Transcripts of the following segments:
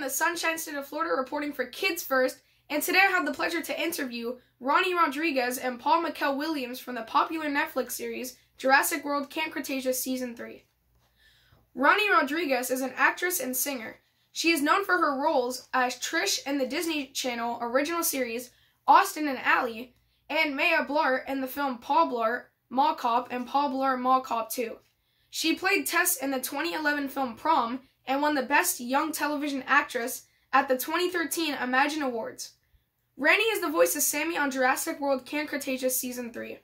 the Sunshine State of Florida reporting for Kids First, and today I have the pleasure to interview Raini Rodriguez and Paul-Mikel Williams from the popular Netflix series Jurassic World Camp Cretaceous Season 3. Raini Rodriguez is an actress and singer. She is known for her roles as Trish in the Disney Channel original series Austin and Ally, and Maya Blart in the film Paul Blart, Mall Cop, and Paul Blart Mall Cop 2. She played Tess in the 2011 film Prom and won the Best Young Television Actress at the 2013 Imagen Awards. Raini is the voice of Sammy on Jurassic World Camp Cretaceous Season 3.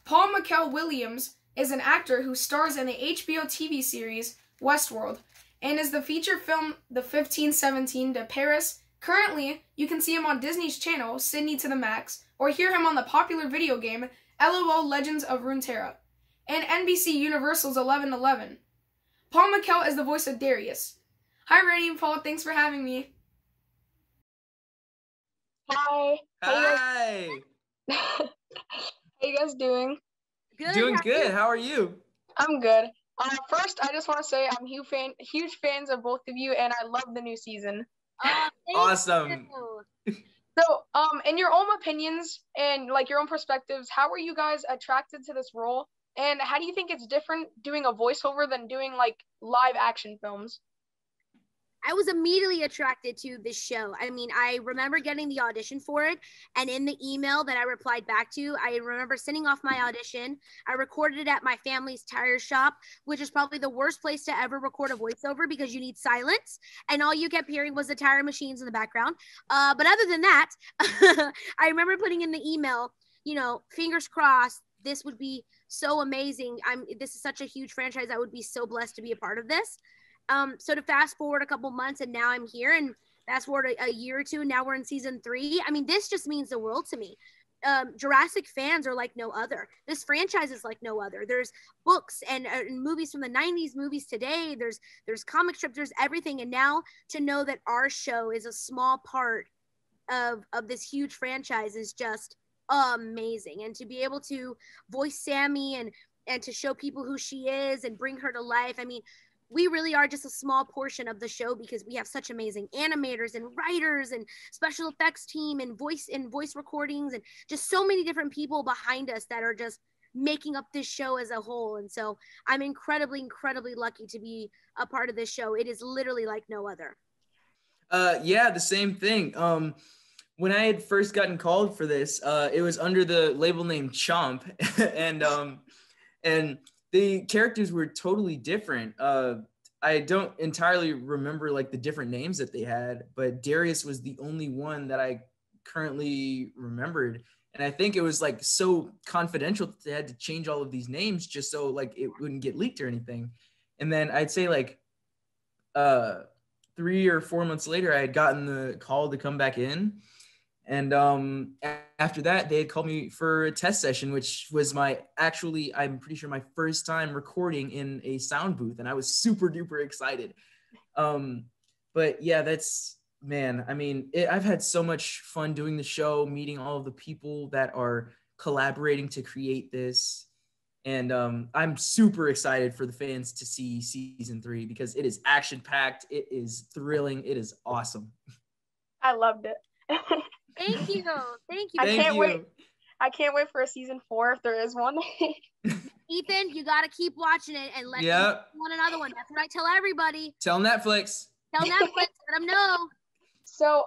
Paul-Mikel Williams is an actor who stars in the HBO TV series Westworld and is the feature film The 1517 de Paris. Currently, you can see him on Disney's channel Sydney to the Max or hear him on the popular video game LOL Legends of Runeterra and NBC Universal's 11:11. Paul-Mikel is the voice of Darius. Hi, Raini and Paul. Thanks for having me. Hi. Hi. How you guys doing? Good. Doing good. How are you? I'm good. First, I just want to say I'm huge fans of both of you, and I love the new season. Awesome. So, in your own opinions and like your own perspectives, how were you guys attracted to this role? And how do you think it's different doing a voiceover than doing like live action films? I was immediately attracted to this show. I mean, I remember getting the audition for it, and in the email that I replied back to, I remember sending off my audition. I recorded it at my family's tire shop, which is probably the worst place to ever record a voiceover because you need silence, and all you kept hearing was the tire machines in the background. But other than that, I remember putting in the email, you know, fingers crossed, this would be so amazing. This is such a huge franchise. I would be so blessed to be a part of this. So to fast forward a couple months and now I'm here, and fast forward a year or two, and now we're in season 3. I mean, this just means the world to me. Jurassic fans are like no other. This franchise is like no other. There's books and movies from the 90s, movies today. There's comic strips, there's everything. And now to know that our show is a small part of this huge franchise is just amazing. And to be able to voice Sammy and to show people who she is and bring her to life. I mean, we really are just a small portion of the show because we have such amazing animators and writers and special effects team and voice recordings and just so many different people behind us that are just making up this show as a whole. And so I'm incredibly, incredibly lucky to be a part of this show. It is literally like no other. Yeah, the same thing. When I had first gotten called for this, it was under the label name Chomp, and the characters were totally different. I don't entirely remember like the different names that they had, but Darius was the only one that I currently remembered. And I think it was like so confidential that they had to change all of these names just so like it wouldn't get leaked or anything. And then I'd say like 3 or 4 months later, I had gotten the call to come back in. And after that, they had called me for a test session, which was I'm pretty sure my first time recording in a sound booth. And I was super duper excited. But yeah, I've had so much fun doing the show, meeting all of the people that are collaborating to create this. And I'm super excited for the fans to see season 3 because it is action packed. It is thrilling. It is awesome. I loved it. Thank you. I can't wait for a season 4 if there is one. Ethan, you got to keep watching it and let one another one. That's what I tell everybody. Tell Netflix. Let them know. So,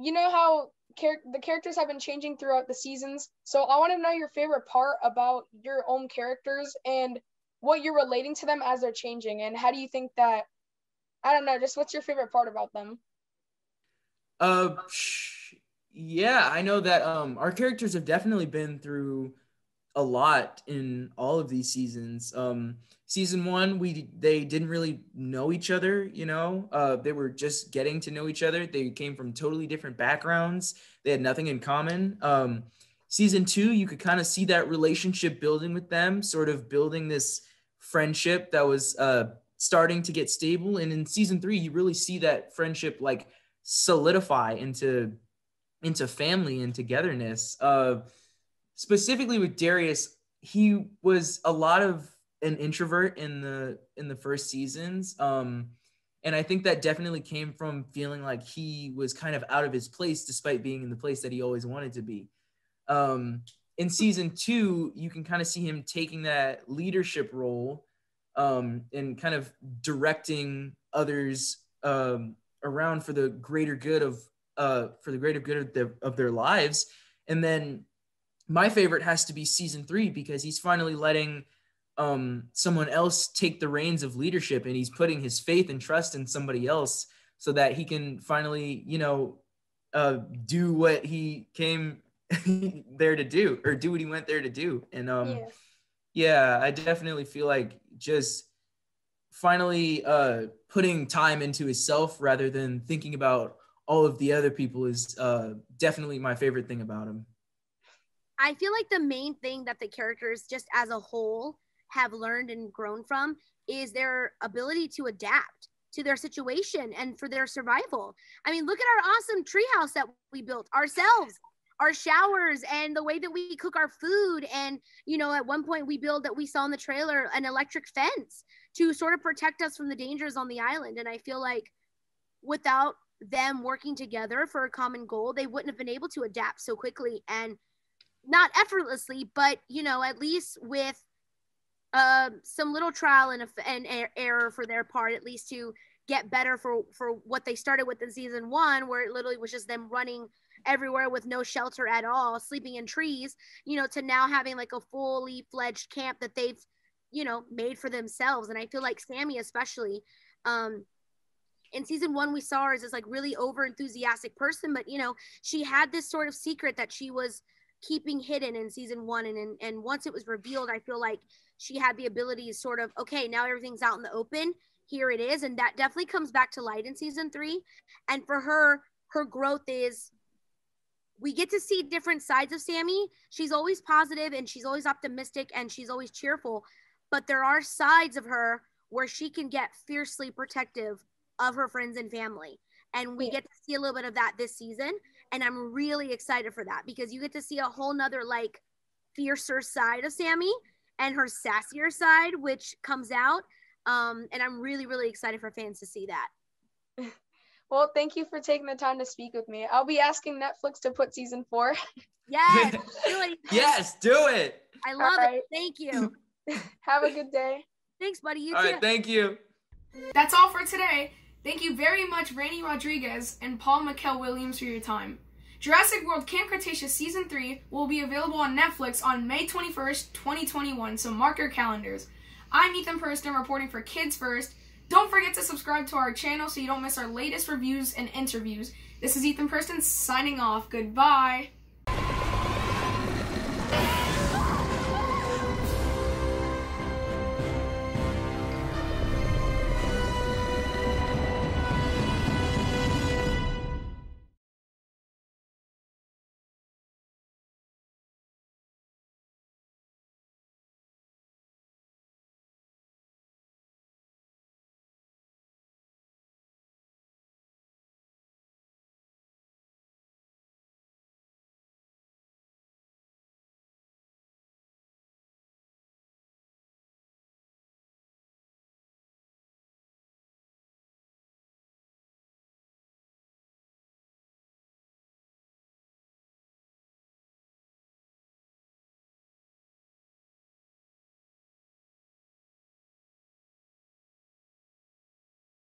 you know how the characters have been changing throughout the seasons. So I want to know your favorite part about your own characters and what you're relating to them as they're changing. And how do you think that, I don't know, just what's your favorite part about them? Yeah, I know that our characters have definitely been through a lot in all of these seasons. Season 1, they didn't really know each other, you know. They were just getting to know each other. They came from totally different backgrounds. They had nothing in common. Season 2, you could kind of see that relationship building with them, sort of building this friendship that was starting to get stable. And in season 3, you really see that friendship like solidify into family and togetherness. Specifically with Darius, he was a lot of an introvert in the first seasons. And I think that definitely came from feeling like he was kind of out of his place despite being in the place that he always wanted to be. In season 2, you can kind of see him taking that leadership role and kind of directing others around for the greater good of their lives. And then my favorite has to be season 3, because he's finally letting someone else take the reins of leadership, and he's putting his faith and trust in somebody else so that he can finally, do what he came there to do, or do what he went there to do. And I definitely feel like just finally putting time into himself rather than thinking about all of the other people is definitely my favorite thing about him. I feel like the main thing that the characters just as a whole have learned and grown from is their ability to adapt to their situation and for their survival. I mean, look at our awesome treehouse that we built ourselves, our showers, and the way that we cook our food. And, at one point we saw in the trailer, an electric fence to sort of protect us from the dangers on the island. And I feel like without them working together for a common goal, they wouldn't have been able to adapt so quickly, and not effortlessly, but, at least with some little trial and error for their part, at least to get better for what they started with in season 1, where it literally was just them running everywhere with no shelter at all, sleeping in trees, to now having like a fully fledged camp that they've, made for themselves. And I feel like Sammy, especially, in season 1, we saw her as this like really over enthusiastic person, but she had this sort of secret that she was keeping hidden in season 1, and once it was revealed, I feel like she had the ability to sort of, okay, now everything's out in the open, here it is. And that definitely comes back to light in season 3. And for her growth is, we get to see different sides of Sammy. She's always positive and she's always optimistic and she's always cheerful, but there are sides of her where she can get fiercely protective of her friends and family. And we get to see a little bit of that this season. And I'm really excited for that, because you get to see a whole nother like fiercer side of Sammy and her sassier side, which comes out. And I'm really, really excited for fans to see that. Well, thank you for taking the time to speak with me. I'll be asking Netflix to put season 4. Yes, really. Yes, do it. I love it. Thank you. Have a good day. Thanks, buddy. You all too. Right, thank you. That's all for today. Thank you very much, Raini Rodriguez and Paul-Mikel Williams, for your time. Jurassic World Camp Cretaceous Season 3 will be available on Netflix on May 21st, 2021, so mark your calendars. I'm Ethan Purston, reporting for Kids First. Don't forget to subscribe to our channel so you don't miss our latest reviews and interviews. This is Ethan Purston signing off. Goodbye.